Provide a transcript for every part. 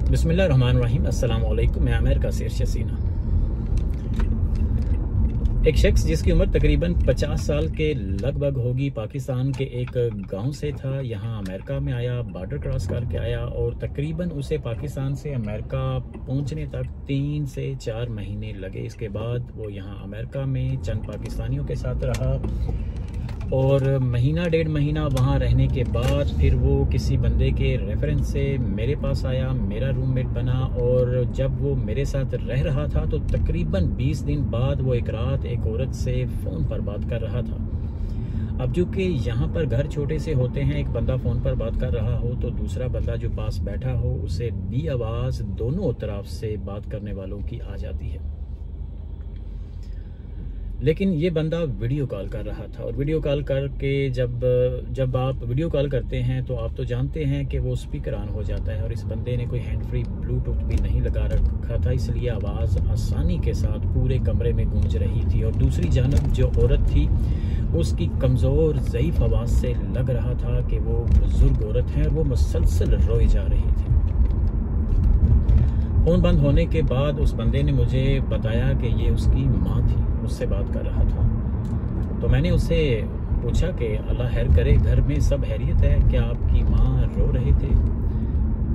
बिस्मिल्लाहिर्रहमानिर्रहीम। अस्सलाम वालेकुम। मैं आमिर का शेर शसीना। एक शख्स जिसकी उम्र तकरीबन 50 साल के लगभग होगी, पाकिस्तान के एक गांव से था, यहाँ अमेरिका में आया, बॉर्डर क्रॉस करके आया और तकरीबन उसे पाकिस्तान से अमेरिका पहुंचने तक 3 से 4 महीने लगे। इसके बाद वो यहाँ अमेरिका में चंद पाकिस्तानियों के साथ रहा और महीना 1.5 महीना वहाँ रहने के बाद फिर वो किसी बंदे के रेफरेंस से मेरे पास आया, मेरा रूममेट बना और जब वो मेरे साथ रह रहा था तो तकरीबन 20 दिन बाद वो एक रात एक औरत से फ़ोन पर बात कर रहा था। अब चूँकि यहाँ पर घर छोटे से होते हैं, एक बंदा फ़ोन पर बात कर रहा हो तो दूसरा बंदा जो पास बैठा हो उसे भी आवाज़ दोनों तरफ से बात करने वालों की आ जाती है। लेकिन ये बंदा वीडियो कॉल कर रहा था और वीडियो कॉल करके जब आप वीडियो कॉल करते हैं तो आप तो जानते हैं कि वो स्पीकर ऑन हो जाता है और इस बंदे ने कोई हैंड फ्री ब्लूटूथ भी नहीं लगा रखा था, इसलिए आवाज़ आसानी के साथ पूरे कमरे में गूंज रही थी। और दूसरी जानब जो औरत थी उसकी कमज़ोर ज़ईफ़ आवाज़ से लग रहा था कि वो बुजुर्ग औरत है और वो मुसलसल रोए जा रही थी। फ़ोन बंद होने के बाद उस बंदे ने मुझे बताया कि ये उसकी माँ थी, उससे बात कर रहा था। तो मैंने उससे पूछा कि अल्लाह खैर करे, घर में सब खैरियत है, क्या आपकी माँ रो रहे थे?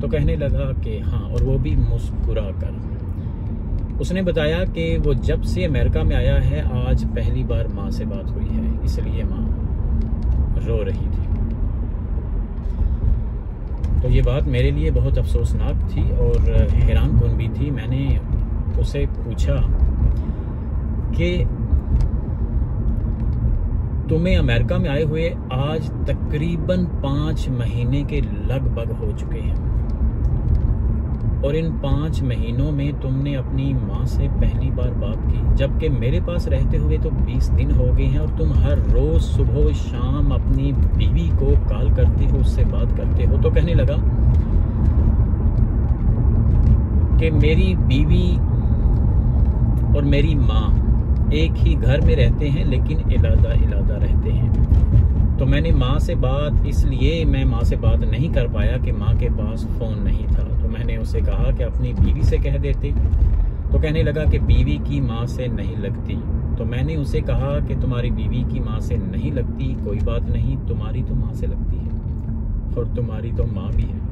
तो कहने लगा कि हाँ, और वो भी मुस्कुरा कर। उसने बताया कि वो जब से अमेरिका में आया है आज पहली बार माँ से बात हुई है, इसलिए माँ रो रही थी। तो ये बात मेरे लिए बहुत अफसोसनाक थी और हैरान कुन भी थी। मैंने उसे पूछा कि तुम्हें अमेरिका में आए हुए आज तकरीबन 5 महीने के लगभग हो चुके हैं और इन 5 महीनों में तुमने अपनी माँ से पहली बार बात की, जबकि मेरे पास रहते हुए तो 20 दिन हो गए हैं और तुम हर रोज़ सुबह शाम अपनी बीवी को कॉल करते हो, उससे बात करते हो। तो कहने लगा कि मेरी बीवी और मेरी माँ एक ही घर में रहते हैं लेकिन इलादा रहते हैं। तो मैंने माँ से बात, इसलिए मैं माँ से बात नहीं कर पाया कि माँ के पास फ़ोन नहीं था। तो मैंने उसे कहा कि अपनी बीवी से कह देते। तो कहने लगा कि बीवी की माँ से नहीं लगती। तो मैंने उसे कहा कि तुम्हारी बीवी की माँ से नहीं लगती, कोई बात नहीं, तुम्हारी तो माँ से लगती है और तुम्हारी तो माँ भी है।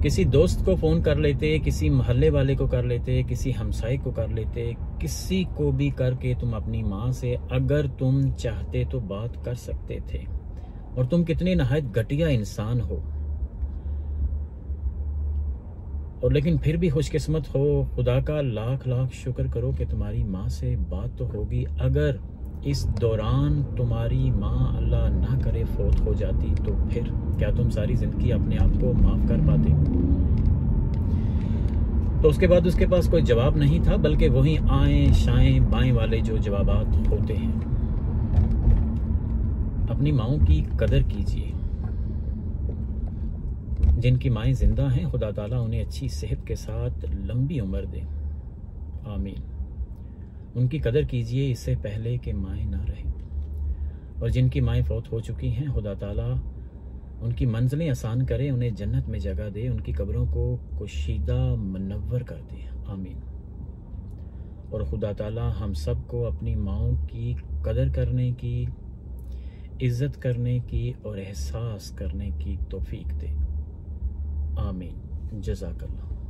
किसी दोस्त को फ़ोन कर लेते, किसी मोहल्ले वाले को कर लेते, किसी हमसाये को कर लेते, किसी को भी करके तुम अपनी माँ से अगर तुम चाहते तो बात कर सकते थे। और तुम कितने नहायत घटिया इंसान हो, और लेकिन फिर भी खुशकिस्मत हो, खुदा का लाख लाख शुक्र करो कि तुम्हारी माँ से बात तो होगी। अगर इस दौरान तुम्हारी माँ अल्लाह ना करे फौत हो जाती तो फिर क्या तुम सारी ज़िंदगी अपने आप को माफ़ कर पाते? तो उसके बाद उसके पास कोई जवाब नहीं था, बल्कि वही आएँ शाएँ बाएँ वाले जो जवाबात होते हैं। अपनी माँओं की कदर कीजिए। जिनकी माएँ ज़िंदा हैं, खुदा ताला उन्हें अच्छी सेहत के साथ लंबी उम्र दे, आमीन। उनकी कदर कीजिए इससे पहले कि माएँ ना रहें। और जिनकी माएँ फौत हो चुकी हैं, खुदा ताला उनकी मंजिलें आसान करे, उन्हें जन्नत में जगह दे, उनकी कब्रों को कुशीदा मुनव्वर कर दे, आमीन। और खुदा ताला हम सब को अपनी माँओं की कदर करने की, इज़्ज़त करने की और एहसास करने की तौफीक दे, आमीन। जज़ाकल्लाह।